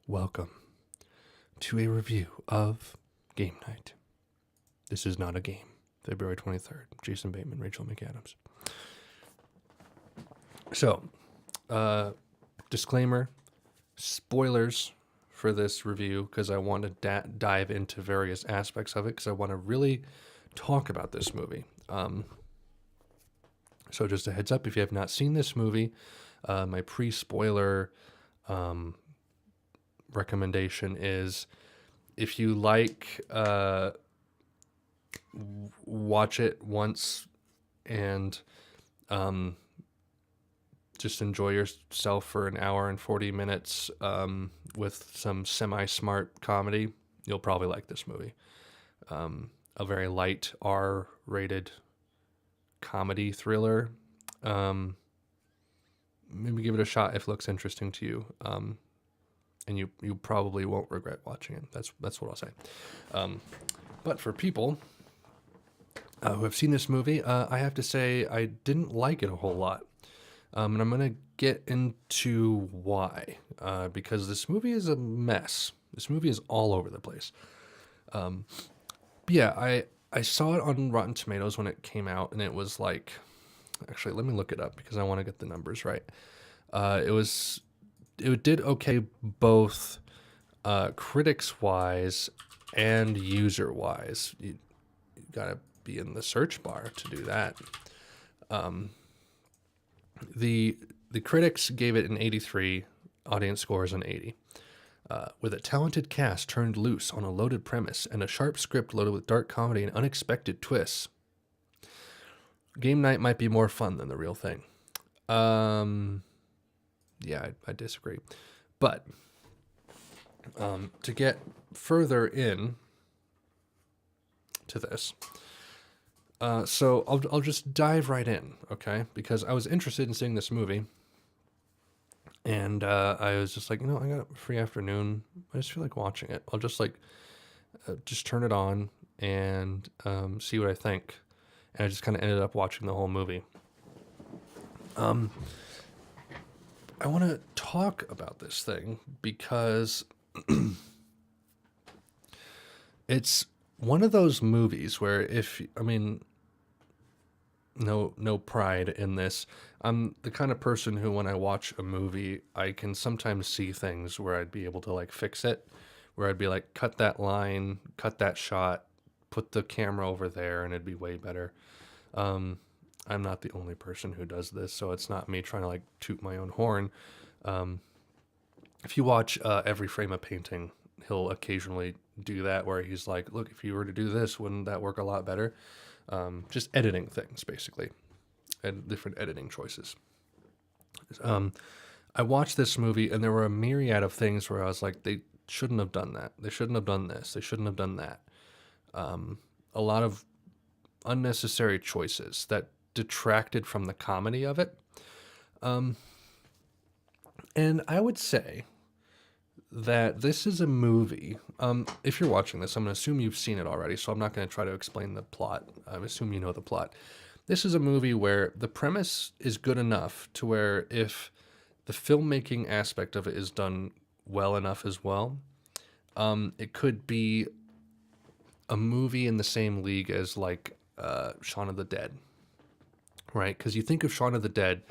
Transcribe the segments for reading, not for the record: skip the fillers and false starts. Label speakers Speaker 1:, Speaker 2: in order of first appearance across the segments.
Speaker 1: Welcome to a review of Game Night. This is not a game. February 23rd. Jason Bateman, Rachel McAdams. So, disclaimer, spoilers for this review because I want to dive into various aspects of it because I want to really talk about this movie. So just a heads up, if you have not seen this movie, my pre-spoiler recommendation is if you like, watch it once and just enjoy yourself for an hour and 40 minutes with some semi-smart comedy. You'll probably like this movie. A very light R-rated comedy thriller. Maybe give it a shot if it looks interesting to you. And you probably won't regret watching it. That's what I'll say. But for people who have seen this movie, I have to say I didn't like it a whole lot. And I'm going to get into why. Because this movie is a mess. This movie is all over the place. Yeah, I saw it on Rotten Tomatoes when it came out, and it was like... Actually, let me look it up because I want to get the numbers right. It did okay both critics-wise and user-wise. You gotta be in the search bar to do that. The critics gave it an 83, audience score is an 80. With a talented cast turned loose on a loaded premise and a sharp script loaded with dark comedy and unexpected twists, Game Night might be more fun than the real thing. Yeah, I disagree. But to get further in to this, so I'll just dive right in, okay? Because I was interested in seeing this movie, and I was just like, I got a free afternoon. I just feel like watching it. I'll just just turn it on and see what I think. And I just kind of ended up watching the whole movie. I want to talk about this thing because it's one of those movies where no pride in this. I'm the kind of person who, when I watch a movie, I can sometimes see things where I'd be able to fix it, where I'd be like, cut that line, cut that shot, put the camera over there, and it'd be way better. I'm not the only person who does this, so it's not me trying to toot my own horn. If you watch Every Frame a Painting, he'll occasionally do that where he's like, look, if you were to do this, wouldn't that work a lot better? Just editing things, basically, and different editing choices. I watched this movie, and there were a myriad of things where I was like, they shouldn't have done that. They shouldn't have done this. They shouldn't have done that. A lot of unnecessary choices that detracted from the comedy of it. And I would say that this is a movie. If you're watching this, I'm going to assume you've seen it already, so I'm not going to try to explain the plot. I assume you know the plot. This is a movie where the premise is good enough to where if the filmmaking aspect of it is done well enough as well, it could be a movie in the same league as Shaun of the Dead, right? Because you think of Shaun of the Dead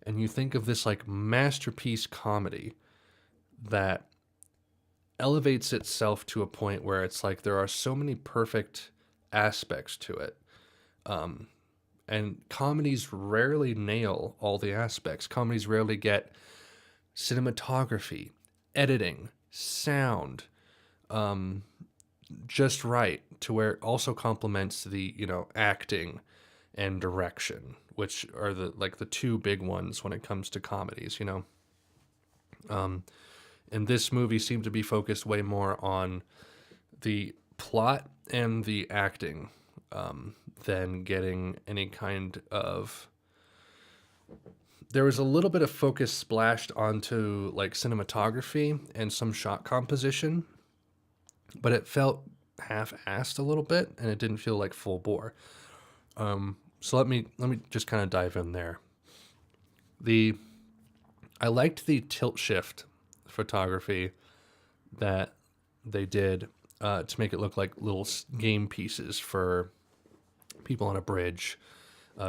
Speaker 1: and you think of this masterpiece comedy that elevates itself to a point where it's there are so many perfect aspects to it. And comedies rarely nail all the aspects. Comedies rarely get cinematography, editing, sound, just right to where it also complements the acting and direction, which are the two big ones when it comes to comedies. And this movie seemed to be focused way more on the plot and the acting than getting any kind of... There was a little bit of focus splashed onto cinematography and some shot composition, but it felt half-assed a little bit, and it didn't feel like full bore. So let me just kind of dive in there. I liked the tilt shift photography that they did to make it look like little game pieces for people on a bridge,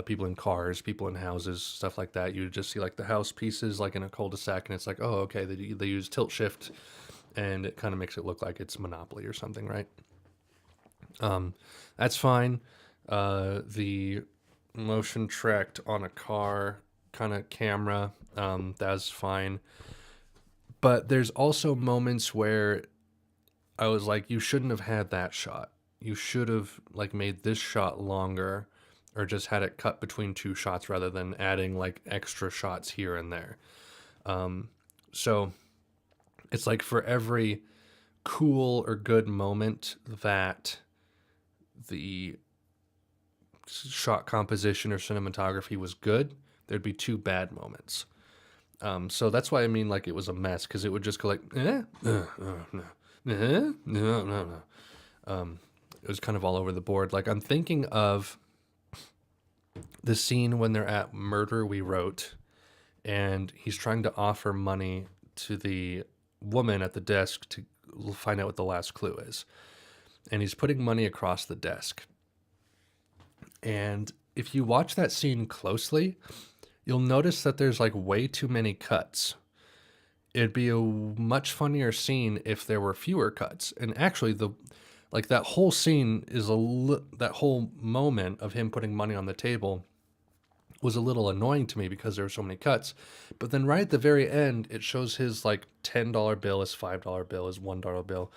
Speaker 1: people in cars, people in houses, stuff like that. You just see like the house pieces like in a cul-de-sac, and it's like, oh, okay, they use tilt shift, and it kind of makes it look like it's Monopoly or something, right? That's fine. The motion tracked on a car kind of camera, that's fine. But there's also moments where I was like, you shouldn't have had that shot. You should have like made this shot longer, or just had it cut between two shots rather than adding like extra shots here and there. So it's like for every cool or good moment that the shot composition or cinematography was good, there'd be two bad moments. So that's why I mean like it was a mess, because it would just go like, no. It was kind of all over the board. Like I'm thinking of the scene when they're at Murder We Wrote, and he's trying to offer money to the woman at the desk to find out what the last clue is. And he's putting money across the desk. And if you watch that scene closely, you'll notice that there's like way too many cuts. It'd be a much funnier scene if there were fewer cuts. And actually, that whole scene is that whole moment of him putting money on the table was a little annoying to me because there were so many cuts. But then right at the very end, it shows his like $10 bill, his $5 bill, his $1 bill.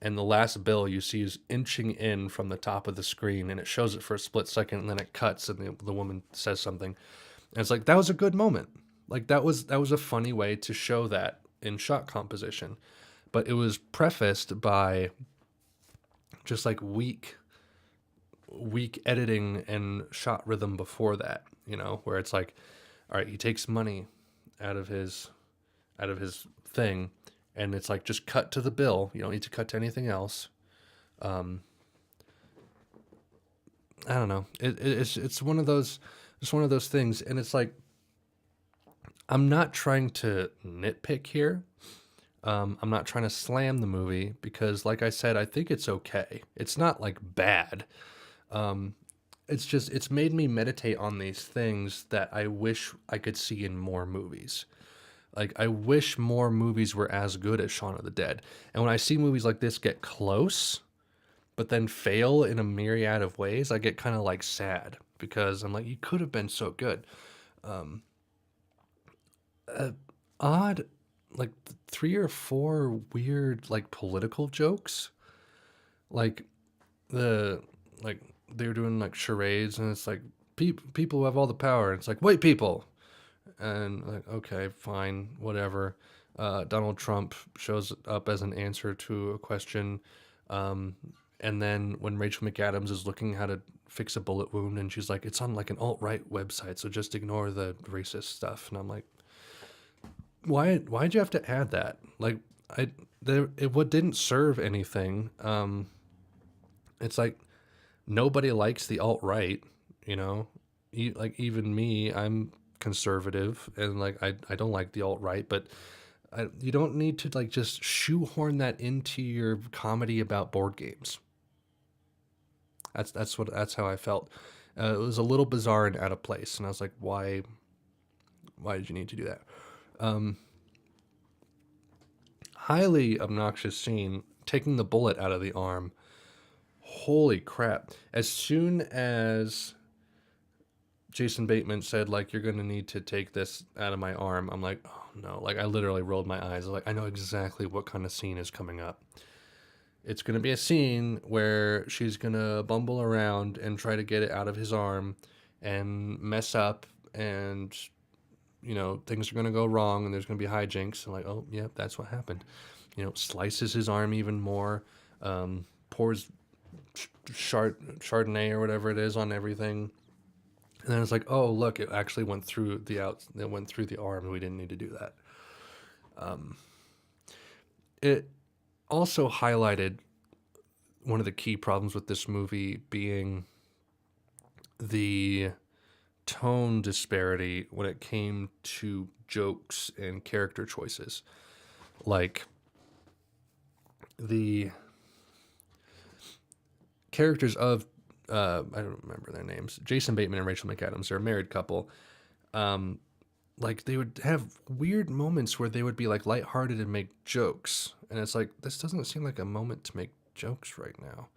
Speaker 1: And the last bill you see is inching in from the top of the screen, and it shows it for a split second, and then it cuts, and the woman says something. And it's like, that was a good moment. Like that was a funny way to show that in shot composition. But it was prefaced by just like weak editing and shot rhythm before that, where it's like, all right, he takes money out of his thing, and it's like, just cut to the bill. You don't need to cut to anything else. I don't know. It's one of those things, and it's like, I'm not trying to nitpick here. I'm not trying to slam the movie because, like I said, I think it's okay. It's not like bad. It's made me meditate on these things that I wish I could see in more movies. Like, I wish more movies were as good as Shaun of the Dead. And when I see movies like this get close, but then fail in a myriad of ways, I get kind of like sad because I'm like, you could have been so good. Odd, like 3 or 4 weird, like political jokes. Like like they were doing like charades, and it's like people who have all the power. And it's like white people, and like, okay, fine, whatever. Donald Trump shows up as an answer to a question, and then when Rachel McAdams is looking how to fix a bullet wound, and she's like, it's on like an alt-right website, so just ignore the racist stuff. And I'm like, why'd you have to add that? Like, what didn't serve anything. It's like, nobody likes the alt-right, like, even me, I'm conservative, and like, I don't like the alt-right, but you don't need to like just shoehorn that into your comedy about board games. That's how I felt. It was a little bizarre and out of place, and I was like, why did you need to do that? Highly obnoxious scene, taking the bullet out of the arm. Holy crap. As soon as Jason Bateman said, like, you're going to need to take this out of my arm, I'm like, oh no. Like, I literally rolled my eyes. Like, I know exactly what kind of scene is coming up. It's going to be a scene where she's going to bumble around and try to get it out of his arm and mess up, and things are going to go wrong, and there's going to be hijinks. And like, oh, yeah, that's what happened. Slices his arm even more, pours Chardonnay or whatever it is on everything. And then it's like, oh, look, it actually went through the arm. We didn't need to do that. It also highlighted one of the key problems with this movie being the tone disparity when it came to jokes and character choices. Like, the characters of I don't remember their names. Jason Bateman and Rachel McAdams are a married couple. Um, like they would have weird moments where they would be like lighthearted and make jokes, and it's like this doesn't seem like a moment to make jokes right now.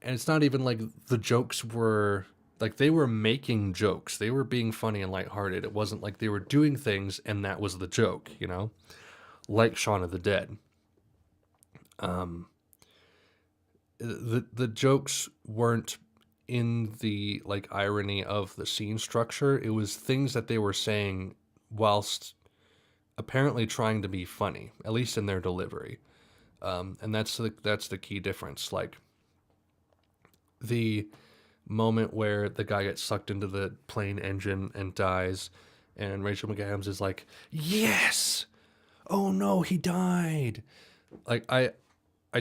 Speaker 1: And it's not even like the jokes were like they were making jokes. They were being funny and lighthearted. It wasn't like they were doing things and that was the joke, you know? Like Shaun of the Dead. The jokes weren't in the like irony of the scene structure. It was things that they were saying whilst apparently trying to be funny, at least in their delivery. And that's the key difference. Like the moment where the guy gets sucked into the plane engine and dies, and Rachel McAdams is like, "Yes! Oh no, he died!" Like I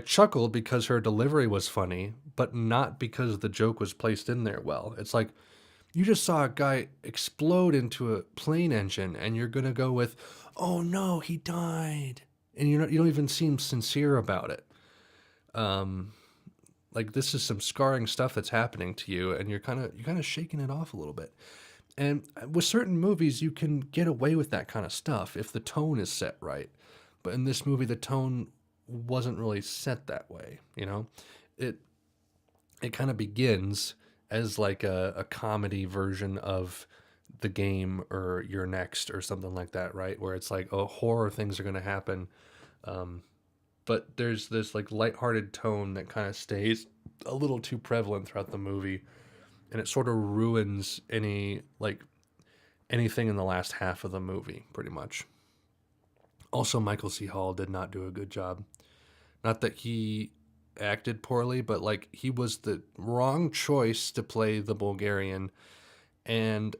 Speaker 1: chuckled because her delivery was funny, but not because the joke was placed in there well. It's like you just saw a guy explode into a plane engine, and you're gonna go with, "Oh no, he died," and you don't even seem sincere about it. Like this is some scarring stuff that's happening to you, and you're kind of shaking it off a little bit. And with certain movies, you can get away with that kind of stuff if the tone is set right. But in this movie, the tone wasn't really set that way. You know, it it kind of begins as like a comedy version of the game or You're Next or something like that, right? Where it's like, oh, horror things are going to happen. But there's this like lighthearted tone that kind of stays a little too prevalent throughout the movie, and it sort of ruins anything in the last half of the movie, pretty much. Also, Michael C. Hall did not do a good job. Not that he acted poorly, but like he was the wrong choice to play the Bulgarian, and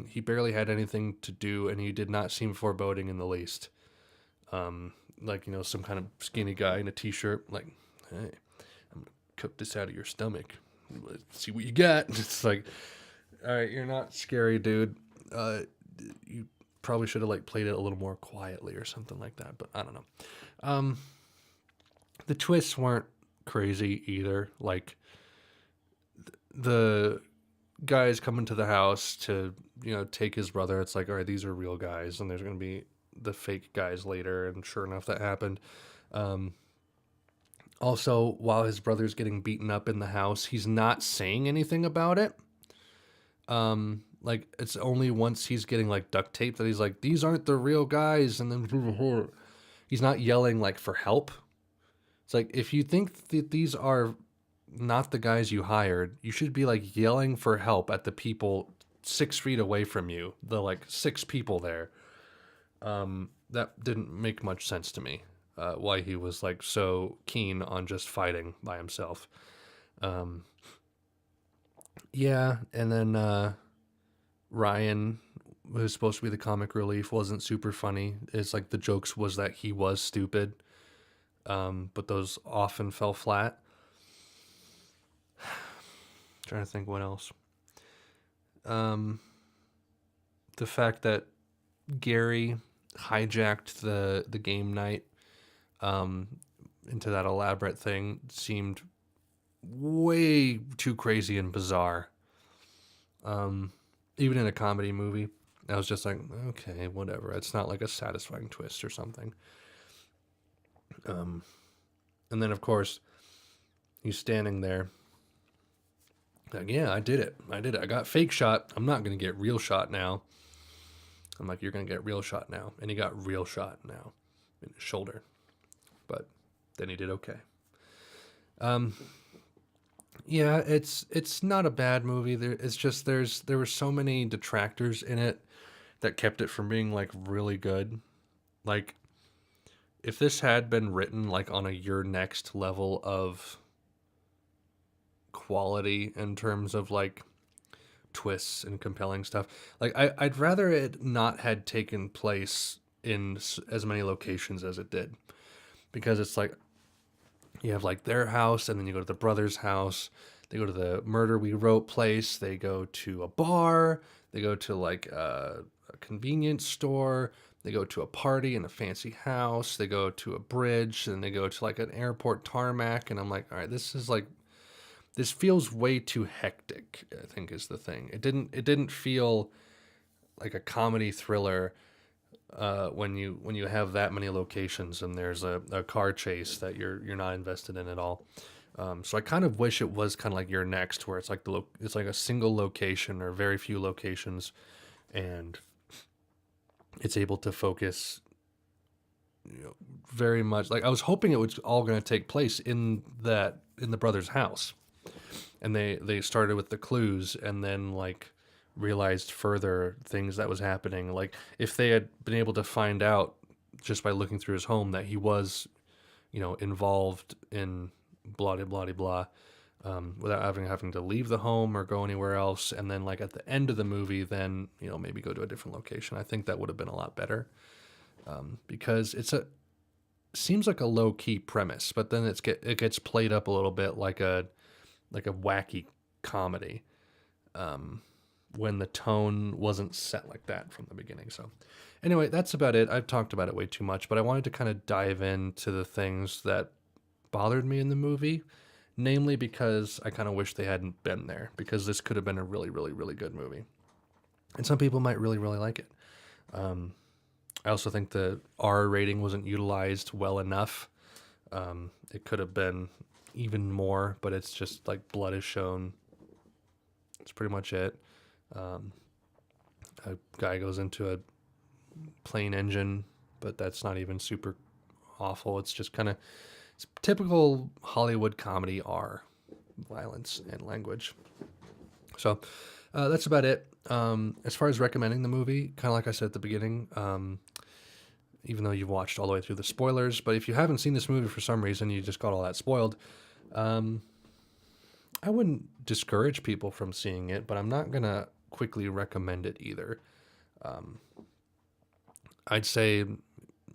Speaker 1: he barely had anything to do, and he did not seem foreboding in the least. Like some kind of skinny guy in a t-shirt, like, "Hey, I'm gonna cook this out of your stomach. Let's see what you got." It's like, all right, you're not scary, dude. You probably should have like played it a little more quietly or something like that, but I don't know. Um, the twists weren't crazy either. Like the guys coming to the house to take his brother. It's like, all right, these are real guys, and there's gonna be the fake guys later, and sure enough, that happened. Um, Also, while his brother's getting beaten up in the house, he's not saying anything about it. Like it's only once he's getting like duct tape that he's like, "These aren't the real guys," and then he's not yelling like for help. It's like if you think that these are not the guys you hired, you should be like yelling for help at the people 6 feet away from you. The like six people there. That didn't make much sense to me. Why he was like so keen on just fighting by himself. Um, yeah, and then Ryan, who's supposed to be the comic relief, wasn't super funny. It's like the jokes was that he was stupid, but those often fell flat. Trying to think what else. Um, the fact that Gary hijacked the game night um, into that elaborate thing seemed way too crazy and bizarre. Even in a comedy movie, I was just like, okay, whatever. It's not like a satisfying twist or something. And then, of course, he's standing there. Like, yeah, I did it. I did it. I got fake shot. I'm not going to get real shot now. I'm like, you're going to get real shot now. And he got real shot now in his shoulder. But then he did okay. Yeah, it's not a bad movie. It's just there were so many detractors in it that kept it from being like really good. Like if this had been written like on a Your Next level of quality in terms of like twists and compelling stuff, like I'd rather it not had taken place in as many locations as it did, because it's like you have like their house, and then you go to the brother's house. They go to the Murder We Wrote place. They go to a bar. They go to like a convenience store. They go to a party in a fancy house. They go to a bridge, and they go to like an airport tarmac. And I'm like, all right, this feels way too hectic, I think is the thing. It didn't feel like a comedy thriller when you have that many locations and there's a car chase that you're not invested in at all. So I kind of wish it was kind of like Your Next, where it's like it's like a single location or very few locations, and it's able to focus, very much. Like I was hoping it was all going to take place in the brother's house, and they started with the clues and then like realized further things that was happening. Like if they had been able to find out just by looking through his home that he was, involved in blah blah blah blah, without having to leave the home or go anywhere else, and then like at the end of the movie, then maybe go to a different location. I think that would have been a lot better, because seems like a low key premise, but then it gets played up a little bit like a wacky comedy, when the tone wasn't set like that from the beginning. So anyway, that's about it. I've talked about it way too much, but I wanted to kind of dive into the things that bothered me in the movie, namely because I kind of wish they hadn't been there, because this could have been a really, really, really good movie. And some people might really, really like it. I also think the R rating wasn't utilized well enough. It could have been even more, but it's just like blood is shown. That's pretty much it. A guy goes into a plane engine, but that's not even super awful. It's just kind of typical Hollywood comedy R, violence and language. So that's about it. As far as recommending the movie, kind of like I said at the beginning, even though you've watched all the way through the spoilers, but if you haven't seen this movie for some reason, you just got all that spoiled, I wouldn't discourage people from seeing it, but I'm not going to quickly recommend it either. I'd say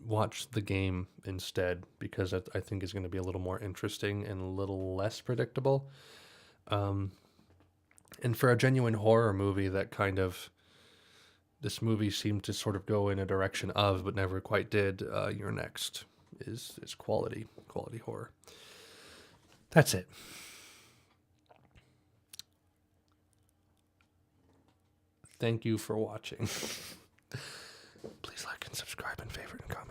Speaker 1: watch The Game instead, because I think is going to be a little more interesting and a little less predictable. And for a genuine horror movie this movie seemed to sort of go in a direction of, but never quite did. Your Next is quality horror. That's it. Thank you for watching. Please like and subscribe and favorite and comment.